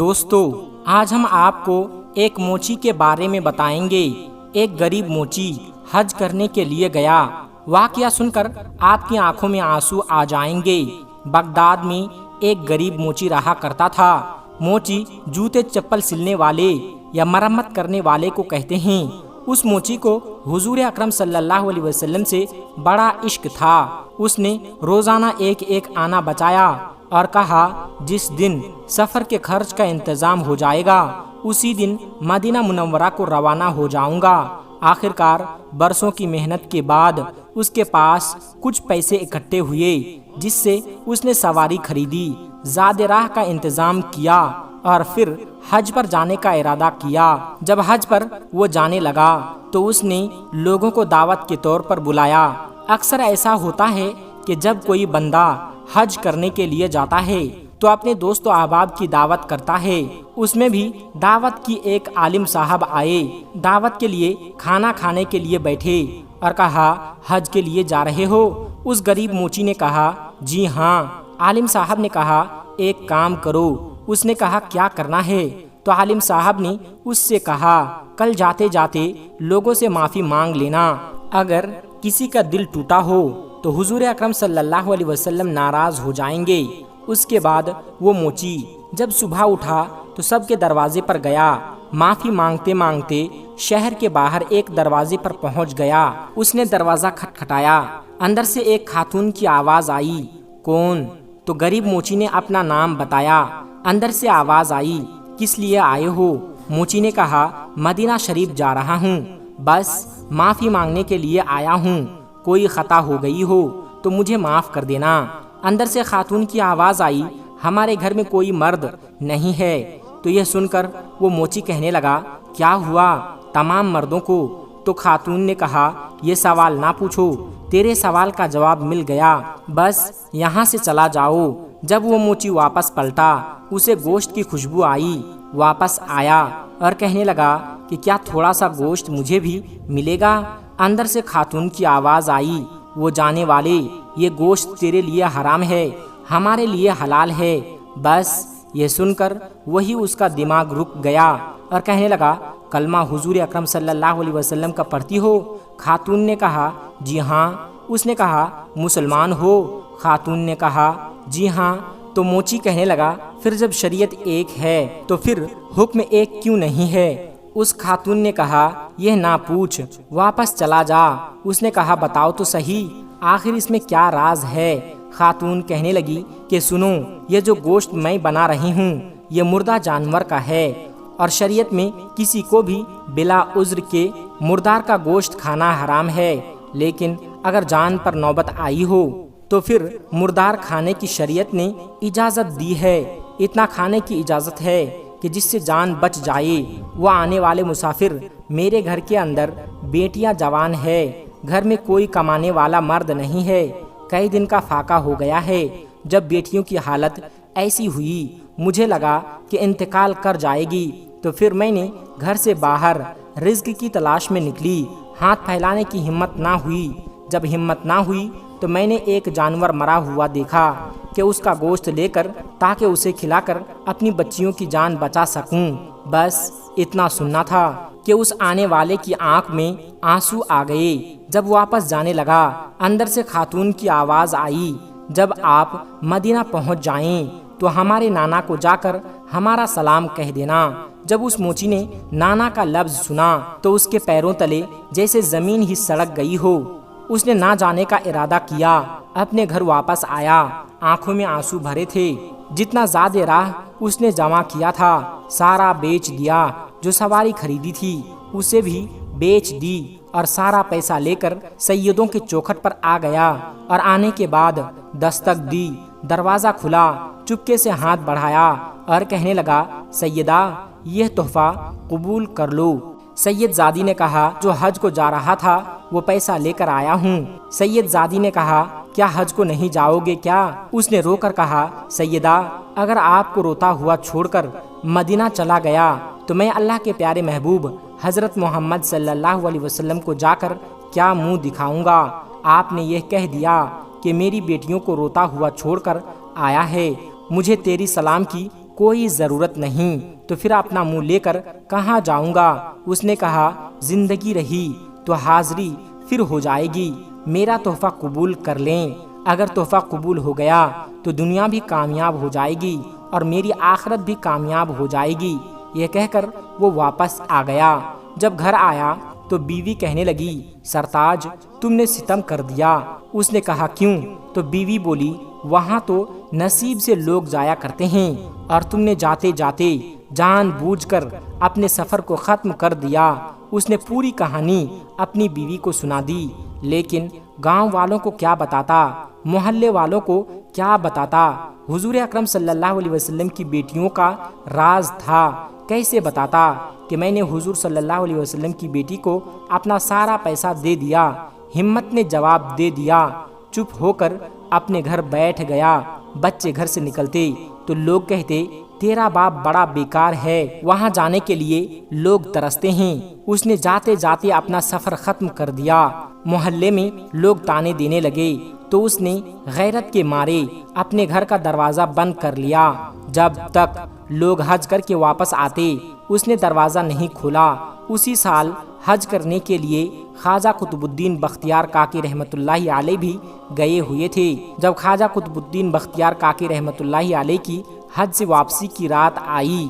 دوستو، آج ہم آپ کو ایک موچی کے بارے میں بتائیں گے۔ ایک غریب موچی حج کرنے کے لیے گیا۔ واقعہ سن کر آپ کی آنکھوں میں آنسو آ جائیں گے۔ بغداد میں ایک غریب موچی رہا کرتا تھا۔ موچی جوتے چپل سلنے والے یا مرمت کرنے والے کو کہتے ہیں۔ اس موچی کو حضور اکرم صلی اللہ علیہ وسلم سے بڑا عشق تھا۔ اس نے روزانہ ایک آنا بچایا اور کہا، جس دن سفر کے خرچ کا انتظام ہو جائے گا اسی دن مدینہ منورہ کو روانہ ہو جاؤں گا۔ آخرکار برسوں کی محنت کے بعد اس کے پاس کچھ پیسے اکٹھے ہوئے، جس سے اس نے سواری خریدی، زاد راہ کا انتظام کیا اور پھر حج پر جانے کا ارادہ کیا۔ جب حج پر وہ جانے لگا تو اس نے لوگوں کو دعوت کے طور پر بلایا۔ اکثر ایسا ہوتا ہے کہ جب کوئی بندہ حج کرنے کے لیے جاتا ہے تو اپنے دوست و احباب کی دعوت کرتا ہے۔ اس میں بھی دعوت کی ایک عالم صاحب آئے، دعوت کے لیے کھانا کھانے کے لیے بیٹھے اور کہا، حج کے لیے جا رہے ہو؟ اس غریب موچی نے کہا، جی ہاں۔ عالم صاحب نے کہا، ایک کام کرو۔ اس نے کہا، کیا کرنا ہے؟ تو عالم صاحب نے اس سے کہا، کل جاتے جاتے لوگوں سے معافی مانگ لینا۔ اگر کسی کا دل ٹوٹا ہو تو حضور اکرم صلی اللہ علیہ وسلم ناراض ہو جائیں گے۔ اس کے بعد وہ موچی جب صبح اٹھا تو سب کے دروازے پر گیا۔ معافی مانگتے مانگتے شہر کے باہر ایک دروازے پر پہنچ گیا۔ اس نے دروازہ کھٹکھٹایا۔ اندر سے ایک خاتون کی آواز آئی، کون؟ تو غریب موچی نے اپنا نام بتایا۔ اندر سے آواز آئی، کس لیے آئے ہو؟ موچی نے کہا، مدینہ شریف جا رہا ہوں، بس معافی مانگنے کے لیے آیا ہوں۔ کوئی خطا ہو گئی ہو تو مجھے معاف کر دینا۔ اندر سے خاتون کی آواز آئی، ہمارے گھر میں کوئی مرد نہیں ہے۔ تو یہ سن کر وہ موچی کہنے لگا، کیا ہوا؟ تمام مردوں کو؟ تو خاتون نے کہا، یہ سوال نہ پوچھو، تیرے سوال کا جواب مل گیا، بس یہاں سے چلا جاؤ۔ جب وہ موچی واپس پلٹا، اسے گوشت کی خوشبو آئی۔ واپس آیا اور کہنے لگا کہ کیا تھوڑا سا گوشت مجھے بھی ملے گا؟ اندر سے خاتون کی آواز آئی، وہ جانے والے، یہ گوشت تیرے لیے حرام ہے، ہمارے لیے حلال ہے۔ بس یہ سن کر وہی اس کا دماغ رک گیا اور کہنے لگا، کلمہ حضور اکرم صلی اللہ علیہ وسلم کا پڑھتی ہو؟ خاتون نے کہا، جی ہاں۔ اس نے کہا، مسلمان ہو؟ خاتون نے کہا، جی ہاں۔ تو موچی کہنے لگا، پھر جب شریعت ایک ہے تو پھر حکم ایک کیوں نہیں ہے؟ اس خاتون نے کہا، یہ نہ پوچھ، واپس چلا جا۔ اس نے کہا، بتاؤ تو صحیح، آخر اس میں کیا راز ہے؟ خاتون کہنے لگی کہ سنو، یہ جو گوشت میں بنا رہی ہوں یہ مردہ جانور کا ہے، اور شریعت میں کسی کو بھی بلا عذر کے مردار کا گوشت کھانا حرام ہے، لیکن اگر جان پر نوبت آئی ہو تو پھر مردار کھانے کی شریعت نے اجازت دی ہے۔ اتنا کھانے کی اجازت ہے کہ جس سے جان بچ جائے۔ وہ آنے والے مسافر، میرے گھر کے اندر بیٹیاں جوان ہے، گھر میں کوئی کمانے والا مرد نہیں ہے، کئی دن کا فاقہ ہو گیا ہے۔ جب بیٹیوں کی حالت ایسی ہوئی، مجھے لگا کہ انتقال کر جائے گی، تو پھر میں نے گھر سے باہر رزق کی تلاش میں نکلی۔ ہاتھ پھیلانے کی ہمت نہ ہوئی۔ جب ہمت نہ ہوئی تو میں نے ایک جانور مرا ہوا دیکھا کہ اس کا گوشت لے کر تاکہ اسے کھلا کر اپنی بچیوں کی جان بچا سکوں۔ بس اتنا سننا تھا کہ اس آنے والے کی آنکھ میں آنسو آ گئے۔ جب واپس جانے لگا، اندر سے خاتون کی آواز آئی، جب آپ مدینہ پہنچ جائیں تو ہمارے نانا کو جا کر ہمارا سلام کہہ دینا۔ جب اس موچی نے نانا کا لفظ سنا تو اس کے پیروں تلے جیسے زمین ہی سڑک گئی ہو۔ اس نے نہ جانے کا ارادہ کیا، اپنے گھر واپس آیا، آنکھوں میں آنسو بھرے تھے۔ جتنا زاد راہ اس نے جمع کیا تھا سارا بیچ دیا، جو سواری خریدی تھی اسے بھی بیچ دی، اور سارا پیسہ لے کر سیدوں کے چوکھٹ پر آ گیا، اور آنے کے بعد دستک دی۔ دروازہ کھلا، چپکے سے ہاتھ بڑھایا اور کہنے لگا، سیدہ، یہ تحفہ قبول کر لو۔ سید زادی نے کہا، جو حج کو جا رہا تھا وہ پیسہ لے کر آیا ہوں۔ سید زادی نے کہا، کیا حج کو نہیں جاؤ گے کیا؟ اس نے رو کر کہا، سیدہ، اگر آپ کو روتا ہوا چھوڑ کر مدینہ چلا گیا تو میں اللہ کے پیارے محبوب حضرت محمد صلی اللہ علیہ وسلم کو جا کر کیا منہ دکھاؤں گا؟ آپ نے یہ کہہ دیا کہ میری بیٹیوں کو روتا ہوا چھوڑ کر آیا ہے، مجھے تیری سلام کی کوئی ضرورت نہیں، تو پھر اپنا منہ لے کر کہاں جاؤں گا؟ اس نے کہا زندگی رہی تو حاضری پھر ہو جائے گی، میرا تحفہ قبول کر لیں۔ اگر تحفہ قبول ہو گیا تو دنیا بھی کامیاب ہو جائے گی اور میری آخرت بھی کامیاب ہو جائے گی۔ یہ کہہ کر وہ واپس آ گیا۔ جب گھر آیا تو بیوی کہنے لگی سرتاج تم نے ستم کر دیا۔ اس نے کہا کیوں؟ تو بیوی بولی وہاں تو نصیب سے لوگ جایا کرتے ہیں اور تم نے جاتے جاتے جان بوجھ کر اپنے سفر کو ختم کر دیا۔ اس نے پوری کہانی اپنی بیوی کو سنا دی، لیکن گاؤں والوں کو کیا بتاتا، محلے والوں کو کیا بتاتا؟ حضور اکرم صلی اللہ علیہ وسلم کی بیٹیوں کا راز تھا، کیسے بتاتا کہ میں نے حضور صلی اللہ علیہ وسلم کی بیٹی کو اپنا سارا پیسہ دے دیا؟ ہمت نے جواب دے دیا، چپ ہو کر اپنے گھر بیٹھ گیا۔ بچے گھر سے نکلتے تو لوگ کہتے تیرا باپ بڑا بیکار ہے، وہاں جانے کے لیے لوگ ترستے ہیں۔ اس نے جاتے جاتے اپنا سفر ختم کر دیا۔ محلے میں لوگ تانے دینے لگے تو اس نے غیرت کے مارے اپنے گھر کا دروازہ بند کر لیا۔ جب تک لوگ حج کر کے واپس آتے اس نے دروازہ نہیں کھولا۔ اسی سال حج کرنے کے لیے خواجہ قطب الدین بختیار کاکی رحمۃ اللہ علیہ بھی گئے ہوئے تھے۔ جب خواجہ قطب الدین بختیار کاکی رحمۃ اللہ علیہ کی حج سے واپسی کی رات آئی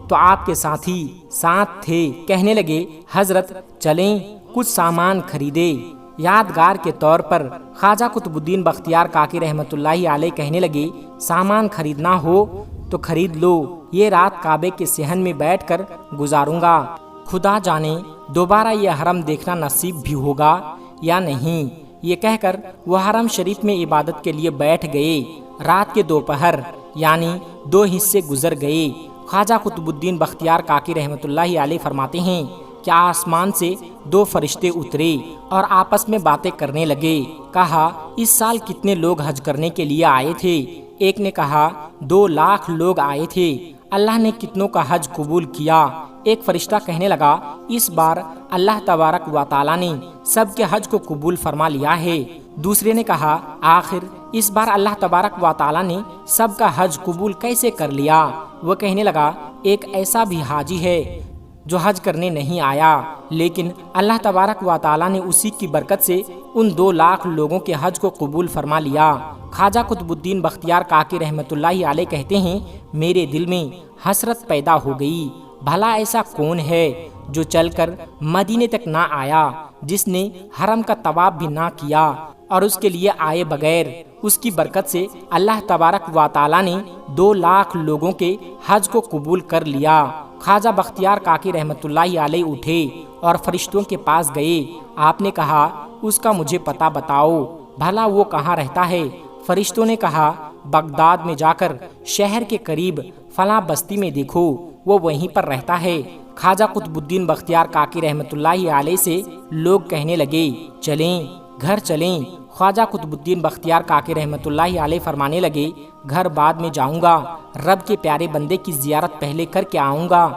تو آپ کے ساتھی ساتھ تھے، کہنے لگے حضرت چلیں کچھ سامان خریدے۔ یادگار کے طور پر خواجہ قطب الدین بختیار کاکی رحمۃ اللہ علیہ کہنے لگے سامان خریدنا ہو تو خرید لو، یہ رات کعبے کے صحن میں بیٹھ کر گزاروں گا، خدا جانے دوبارہ یہ حرم دیکھنا نصیب بھی ہوگا یا نہیں۔ یہ کہہ کر وہ حرم شریف میں عبادت کے لیے بیٹھ گئے۔ رات کے دوپہر یعنی 2 حصے گزر گئے۔ خواجہ قطب الدین بختیار کاکی رحمۃ اللہ علیہ فرماتے ہیں کہ آسمان سے 2 فرشتے اترے اور آپس میں باتیں کرنے لگے۔ کہا اس سال کتنے لوگ حج کرنے کے لیے آئے تھے؟ ایک نے کہا 2 لاکھ لوگ آئے تھے۔ اللہ نے کتنوں کا حج قبول کیا؟ ایک فرشتہ کہنے لگا اس بار اللہ تبارک و تعالی نے سب کے حج کو قبول فرما لیا ہے۔ دوسرے نے کہا آخر اس بار اللہ تبارک و تعالی نے سب کا حج قبول کیسے کر لیا؟ وہ کہنے لگا ایک ایسا بھی حاجی ہے جو حج کرنے نہیں آیا، لیکن اللہ تبارک و تعالی نے اسی کی برکت سے ان 2 لاکھ لوگوں کے حج کو قبول فرما لیا۔ خواجہ قطب الدین بختیار کاکی رحمۃ اللہ علیہ کہتے ہیں میرے دل میں حسرت پیدا ہو گئی، بھلا ایسا کون ہے جو چل کر مدینے تک نہ آیا، جس نے حرم کا طواف بھی نہ کیا اور اس کے لیے آئے بغیر اس کی برکت سے اللہ تبارک و تعالی نے 2 لاکھ لوگوں کے حج کو قبول کر لیا۔ خواجہ بختیار کاکی رحمۃ اللہ علیہ اٹھے اور فرشتوں کے پاس گئے۔ آپ نے کہا اس کا مجھے پتہ بتاؤ، بھلا وہ کہاں رہتا ہے؟ فرشتوں نے کہا بغداد میں جا کر شہر کے قریب فلاں بستی میں دیکھو، وہ وہیں پر رہتا ہے۔ خواجہ قطب الدین بختیار کاکی رحمۃ اللہ علیہ سے لوگ کہنے لگے چلیں گھر چلیں۔ خواجہ قطب الدین بختیار کاکی رحمۃ اللہ علیہ فرمانے لگے گھر بعد میں جاؤں گا، رب کے پیارے بندے کی زیارت پہلے کر کے آؤں گا۔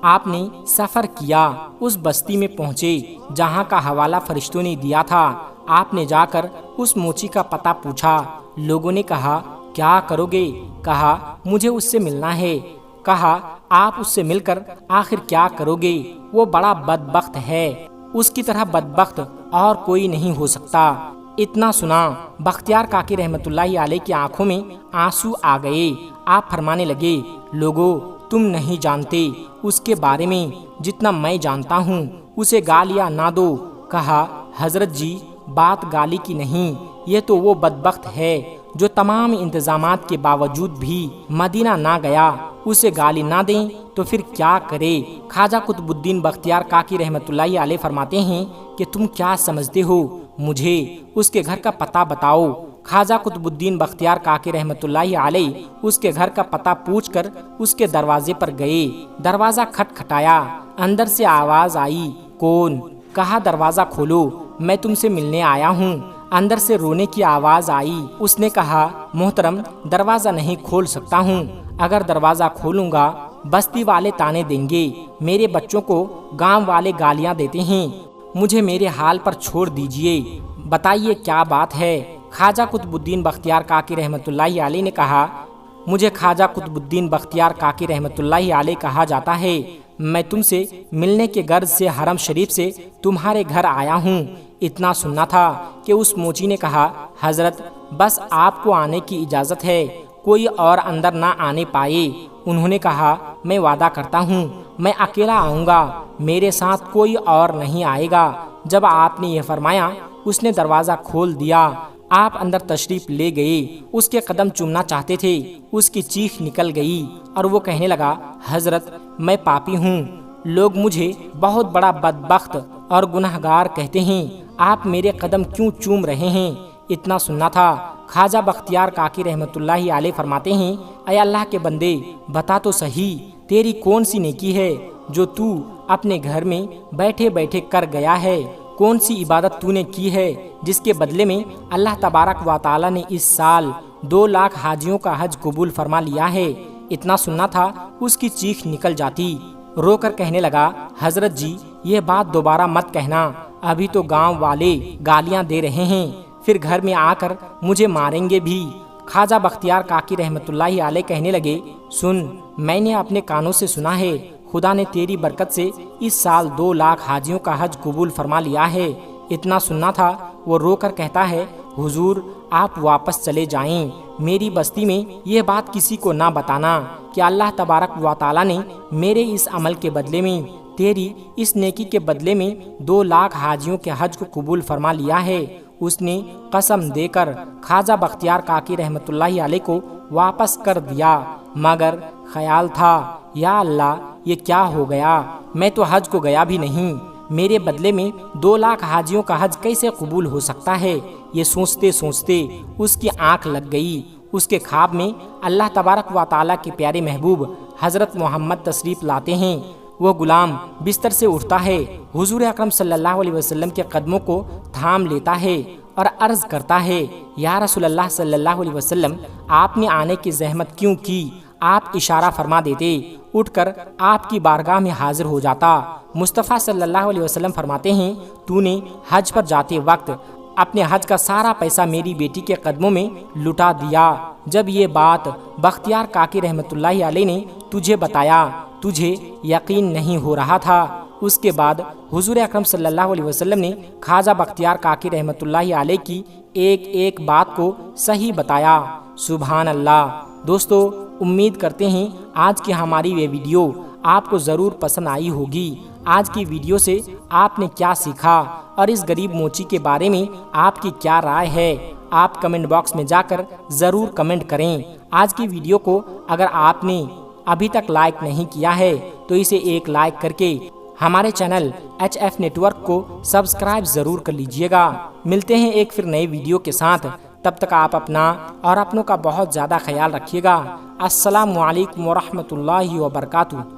آپ نے سفر کیا، اس بستی میں پہنچے جہاں کا حوالہ فرشتوں نے دیا تھا۔ آپ نے جا کر اس موچی کا پتہ پوچھا۔ لوگوں نے کہا کیا کرو گے؟ کہا مجھے اس سے ملنا ہے۔ کہا آپ اس سے مل کر آخر کیا کرو گے؟ وہ بڑا بدبخت ہے، اس کی طرح بدبخت اور کوئی نہیں ہو سکتا۔ اتنا سنا بختیار کاکی رحمۃ اللہ علیہ کی آنکھوں میں آنسو آ گئے۔ آپ فرمانے لگے لوگو تم نہیں جانتے اس کے بارے میں جتنا میں جانتا ہوں، اسے گالیاں نہ دو۔ کہا حضرت جی بات گالی کی نہیں، یہ تو وہ بدبخت ہے جو تمام انتظامات کے باوجود بھی مدینہ نہ گیا، اسے گالی نہ دیں تو پھر کیا کرے؟ خواجہ قطب الدین بختیار کاکی رحمۃ اللہ علیہ فرماتے ہیں کہ تم کیا سمجھتے ہو، مجھے اس کے گھر کا پتہ بتاؤ۔ خواجہ قطب الدین بختیار کاکی رحمۃ اللہ علیہ اس کے گھر کا پتہ پوچھ کر اس کے دروازے پر گئے۔ دروازہ کھٹکھٹایا، اندر سے آواز آئی کون؟ کہا دروازہ کھولو، میں تم سے ملنے آیا ہوں۔ اندر سے رونے کی آواز آئی۔ اس نے کہا محترم دروازہ نہیں کھول سکتا ہوں، اگر دروازہ کھولوں گا بستی والے تانے دیں گے، میرے بچوں کو گاؤں والے گالیاں دیتے ہیں، مجھے میرے حال پر چھوڑ دیجئے، بتائیے کیا بات ہے؟ خواجہ قطب الدین بختیار کاکی رحمۃ اللہ علیہ نے کہا مجھے خواجہ قطب الدین بختیار کاکی رحمۃ اللہ علیہ کہا جاتا ہے۔ میں تم سے ملنے کے غرض سے حرم شریف سے تمہارے گھر آیا ہوں۔ اتنا سننا تھا کہ اس موچی نے کہا، حضرت بس آپ کو آنے کی اجازت ہے، کوئی اور اندر نہ آنے پائے۔ انہوں نے کہا، میں وعدہ کرتا ہوں میں اکیلا آؤں گا، میرے ساتھ کوئی اور نہیں آئے گا۔ جب آپ نے یہ فرمایا اس نے دروازہ کھول دیا، آپ اندر تشریف لے گئے۔ اس کے قدم چومنا چاہتے تھے، اس کی چیخ نکل گئی اور وہ کہنے لگا، حضرت میں پاپی ہوں، لوگ مجھے بہت بڑا بدبخت اور گنہگار کہتے ہیں، آپ میرے قدم کیوں چوم رہے ہیں؟ اتنا سننا تھا۔ خواجہ بختیار کاکی رحمۃ اللہ علیہ فرماتے ہیں، اے اللہ کے بندے بتا تو صحیح، تیری کون سی نیکی ہے جو تو اپنے گھر میں بیٹھے بیٹھے کر گیا ہے؟ کون سی عبادت تو نے کی ہے جس کے بدلے میں اللہ تبارک و تعالی نے اس سال 2 لاکھ حاجیوں کا حج قبول فرما لیا ہے؟ اتنا سننا تھا اس کی چیخ نکل جاتی، رو کر کہنے لگا، حضرت جی یہ بات دوبارہ مت کہنا، ابھی تو گاؤں والے گالیاں دے رہے ہیں، پھر گھر میں آ کر مجھے ماریں گے بھی۔ خواجہ بختیار کاکی رحمۃ اللہ علیہ کہنے لگے، سن، میں نے اپنے کانوں سے سنا ہے، خدا نے تیری برکت سے اس سال 2 لاکھ حاجیوں کا حج قبول فرما لیا ہے۔ اتنا سننا تھا وہ رو کر کہتا ہے، حضور آپ واپس چلے جائیں، میری بستی میں یہ بات کسی کو نہ بتانا کہ اللہ تبارک و تعالی نے میرے اس عمل کے بدلے میں، تیری اس نیکی کے بدلے میں 2 لاکھ حاجیوں کے حج کو قبول فرما لیا ہے۔ اس نے قسم دے کر خواجہ بختیار کاکی رحمۃ اللہ علیہ کو واپس کر دیا، مگر خیال تھا، یا اللہ یہ کیا ہو گیا، میں تو حج کو گیا بھی نہیں، میرے بدلے میں 2 لاکھ حاجیوں کا حج کیسے قبول ہو سکتا ہے؟ یہ سوچتے سوچتے اس کی آنکھ لگ گئی۔ اس کے خواب میں اللہ تبارک و تعالیٰ کے پیارے محبوب حضرت محمد تشریف لاتے ہیں۔ وہ غلام بستر سے اٹھتا ہے، حضور اکرم صلی اللہ علیہ وسلم کے قدموں کو تھام لیتا ہے اور عرض کرتا ہے، یا رسول اللہ صلی اللہ علیہ وسلم آپ نے آنے کی زحمت کیوں کی؟ آپ اشارہ فرما دیتے، اٹھ کر آپ کی بارگاہ میں حاضر ہو جاتا۔ مصطفیٰ صلی اللہ علیہ وسلم فرماتے ہیں، تو نے حج پر جاتے وقت اپنے حج کا سارا پیسہ میری بیٹی کے قدموں میں لٹا دیا۔ جب یہ بات بختیار کاکی رحمۃ اللہ علیہ نے تجھے بتایا، تجھے یقین نہیں ہو رہا تھا۔ اس کے بعد حضور اکرم صلی اللہ علیہ وسلم نے خواجہ بختیار کاکی رحمۃ اللہ علیہ کی ایک ایک بات کو صحیح بتایا۔ سبحان اللہ۔ دوستو، امید کرتے ہیں آج کی ہماری یہ ویڈیو آپ کو ضرور پسند آئی ہوگی۔ آج کی ویڈیو سے آپ نے کیا سیکھا اور اس غریب موچی کے بارے میں آپ کی کیا رائے ہے؟ آپ کمنٹ باکس میں جا کر ضرور کمنٹ کریں۔ آج کی ویڈیو کو اگر آپ نے ابھی تک لائک نہیں کیا ہے تو اسے ایک لائک کر کے ہمارے چینل HF نیٹورک کو سبسکرائب ضرور کر لیجئے گا۔ ملتے ہیں ایک پھر نئے ویڈیو کے ساتھ، تب تک آپ اپنا اور اپنوں کا بہت زیادہ خیال رکھیے گا۔ السلام علیکم ورحمۃ اللہ وبرکاتہ۔